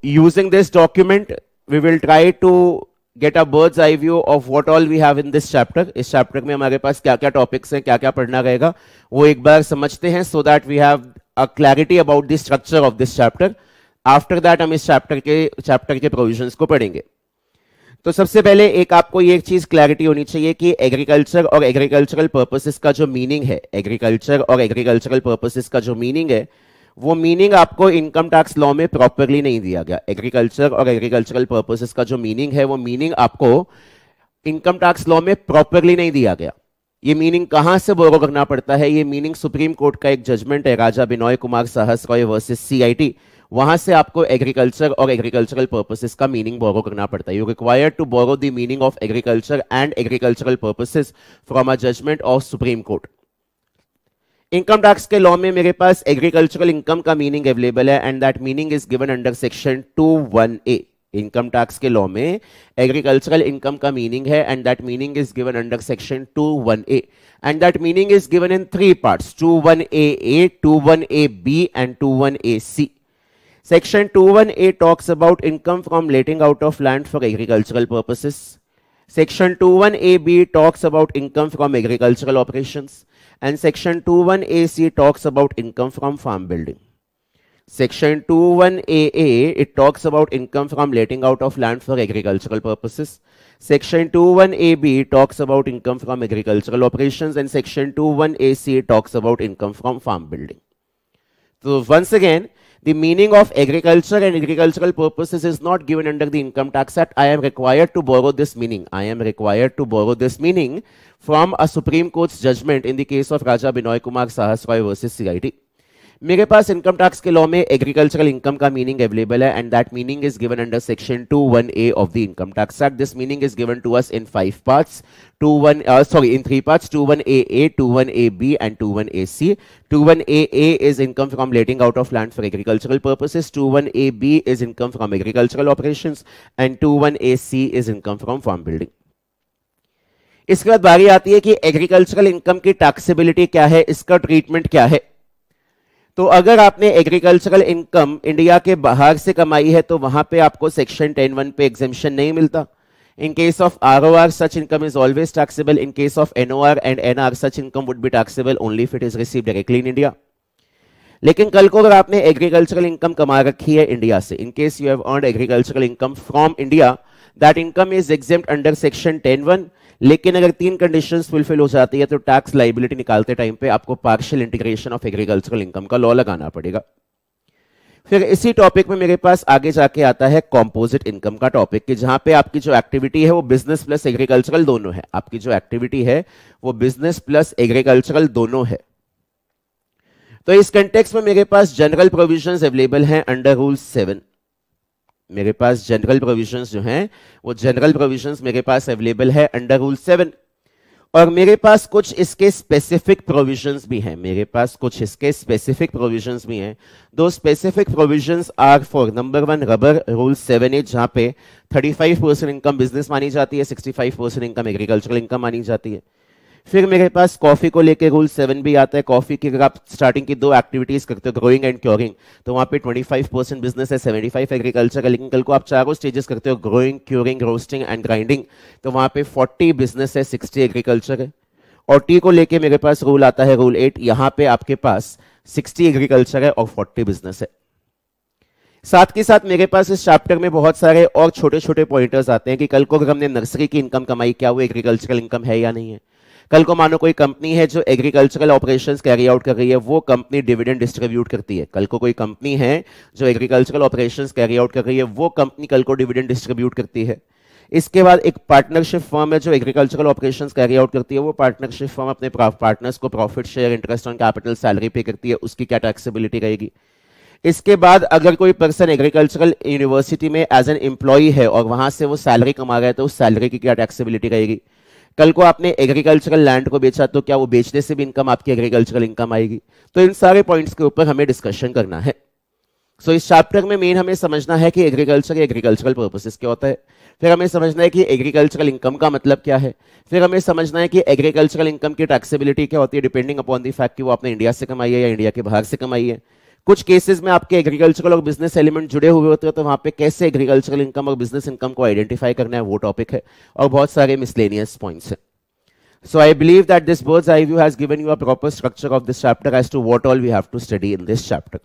using this document, we will try to get a bird's eye view of what all we have in this chapter. इस chapter में हमारे पास क्या क्या topics हैं, क्या क्या पढ़ना रहेगा, वो एक बार समझते हैं, so that we have a clarity about the structure of this chapter. After that हम इस chapter के provisions को पढ़ेंगे. तो सबसे पहले एक आपको ये एक चीज क्लैरिटी होनी चाहिए कि एग्रीकल्चर और एग्रीकल्चरल पर्पसेस का जो मीनिंग है, एग्रीकल्चर और एग्रीकल्चरल पर्पसेस का जो मीनिंग है, वो मीनिंग आपको इनकम टैक्स लॉ में प्रॉपरली नहीं दिया गया. एग्रीकल्चर और एग्रीकल्चरल पर्पसेस का जो मीनिंग है, वो मीनिंग आपको इनकम टैक्स लॉ में प्रॉपरली नहीं दिया गया. ये मीनिंग कहां से बोरो करना पड़ता है? ये मीनिंग सुप्रीम कोर्ट का एक जजमेंट है, राजा बिनॉय कुमार सहस्रॉय वर्सेस सीआईटी. वहां से आपको एग्रीकल्चर और एग्रीकल्चरल पर्पसेस का मीनिंग बोरो करना पड़ता है. You require to borrow the meaning of agriculture and agricultural purposes from a judgment of Supreme Court. Income tax के लॉ में मेरे पास एग्रीकल्चरल इनकम का मीनिंग अवेलेबल है, and that meaning is given under section 21A. Income tax के law में agricultural income का meaning है, and that meaning is given under section 21A, and that meaning is given in 3 parts: 21AA, 21AB and 21AC. Section 21A talks about income from letting out of land for agricultural purposes. Section 21AB talks about income from agricultural operations, and Section 21AC talks about income from farm building. Section 21AA, it talks about income from letting out of land for agricultural purposes. Section 21AB talks about income from agricultural operations, and Section 21AC talks about income from farm building. So once again, the meaning of agriculture and agricultural purposes is not given under the Income Tax Act. I am required to borrow this meaning. I am required to borrow this meaning from a Supreme Court's judgment in the case of Raja Binoy Kumar Sahasroy versus CIT. मेरे पास income tax के law में agricultural income का meaning available है, and that meaning is given under section 21A of the Income Tax Act. This meaning is given to us in 5 parts, in 3 parts: 21AA, 21AB and 21AC. 21AA is income from letting out of land for agricultural purposes, 21AB is income from agricultural operations, and 21AC is income from farm building. इसके बाद बारी आती है कि agricultural income की taxability क्या है, इसका ट्रीटमेंट क्या है. तो अगर आपने एग्रीकल्चरल इनकम इंडिया के बाहर से कमाई है, तो वहां पे आपको सेक्शन 10(1) पे एग्जेम्पशन नहीं मिलता. In case of ROR, such income is always taxable. In case of NOR and NR, such income would be taxable only if it is received directly in India. लेकिन कल को अगर आपने एग्रीकल्चरल इनकम कमा रखी है इंडिया से, in case you have earned agricultural income from India, that income is exempt under section 10(1). लेकिन अगर 3 कंडीशंस फुलफिल हो जाती है, तो टैक्स लाइबिलिटी निकालते टाइम पे आपको partial integration of agricultural income का लॉ लगाना पड़ेगा. फिर इसी टॉपिक में मेरे पास आगे जाके आता है कॉम्पोजिट इनकम का टॉपिक, कि जहां पे आपकी जो एक्टिविटी है वो बिजनेस प्लस एग्रीकल्चरल दोनों है. आपकी जो एक्टिविटी है वो बिजनेस प्लस एग्रीकल्चरल दोनों है. तो इस कंटेक्स्ट में मेरे पास जनरल प्रोविजंस अवेलेबल हैं अंडर रूल 7. मेरे पास जनरल प्रोविजंस जो हैं वो जनरल प्रोविजंस मेरे पास अवेलेबल है अंडर रूल 7, और मेरे पास कुछ इसके स्पेसिफिक प्रोविजंस भी हैं. मेरे पास कुछ इसके स्पेसिफिक प्रोविजंस भी हैं. दो specific provisions are for: number 1, rubber rule 7A, जहां पे 35% इनकम बिजनेस मानी जाती है, 65% इनकम एग्रीकल्चरल इनकम मानी जाती है. फिर मेरे पास कॉफी को लेकर रूल 7 भी आता है. कॉफी की अगर आप स्टार्टिंग की 2 एक्टिविटीज करते हो, ग्रोइंग एंड क्योरिंग, तो वहां पे 25% बिजनेस है, 75 एग्रीकल्चर. लेकिन कल को आप 4 स्टेजेस करते हो, growing, curing, roasting and grinding, तो वहां पे 40 बिजनेस है, 60 एग्रीकल्चर है. और टी को लेके मेरे पास रूल आता है रूल 8, यहां पे आपके पास 60 एग्रीकल्चर है और 40 बिजनेस है. साथ के साथ मेरे पास इस चैप्टर में बहुत सारे और छोटे छोटे पॉइंटर्स आते हैं कि कल को अगर हमने नर्सरी की इनकम कमाई, क्या वो एग्रीकल्चरल इनकम है या नहीं है. कल को मानो कोई कंपनी है जो एग्रीकल्चरल ऑपरेशंस कैरी आउट कर रही है, वो कंपनी डिविडेंड डिस्ट्रीब्यूट करती है. कल को कोई कंपनी है जो एग्रीकल्चरल ऑपरेशंस कैरी आउट कर रही है, वो कंपनी कल को डिविडेंड डिस्ट्रीब्यूट करती है. इसके बाद एक पार्टनरशिप फर्म है जो एग्रीकल्चरल ऑपरेशंस कैरी आउट करती है, वो पार्टनरशिप फर्म अपने पार्टनर्स को profit share, interest on capital, salary पे करती है, उसकी क्या टैक्सेबिलिटी रहेगी. इसके बाद अगर कोई पर्सन एग्रीकल्चरल यूनिवर्सिटी में एज एन एम्प्लॉई है और वहां से वो सैलरी कमा रहा है, तो उस सैलरी की क्या टैक्सेबिलिटी रहेगी. कल को आपने एग्रीकल्चरल लैंड को बेचा, तो क्या वो बेचने से भी इनकम आपकी एग्रीकल्चरल इनकम आएगी. तो इन सारे पॉइंट्स के ऊपर हमें डिस्कशन करना है. सो इस चैप्टर में मेन हमें समझना है कि एग्रीकल्चरल पर्पसेस क्या होता है. फिर हमें समझना है कि एग्रीकल्चरल इनकम का मतलब क्या है. फिर हमें समझना है कि एग्रीकल्चरल इनकम की टैक्सेबिलिटी क्या होती है, डिपेंडिंग अपॉन द फैक्ट कि वो आपने इंडिया से कमाई है या इंडिया के बाहर से कमाई है. कुछ केसेस में आपके एग्रीकल्चरल और बिजनेस एलिमेंट जुड़े हुए होते हैं, तो वहां पे कैसे एग्रीकल्चरल इनकम और बिजनेस इनकम को आइडेंटिफाई करना है वो टॉपिक है, और बहुत सारे मिसलेनियस पॉइंट्स हैं. So I believe that this bird's eye view has given you a proper structure of this chapter as to what all we have to study in this chapter.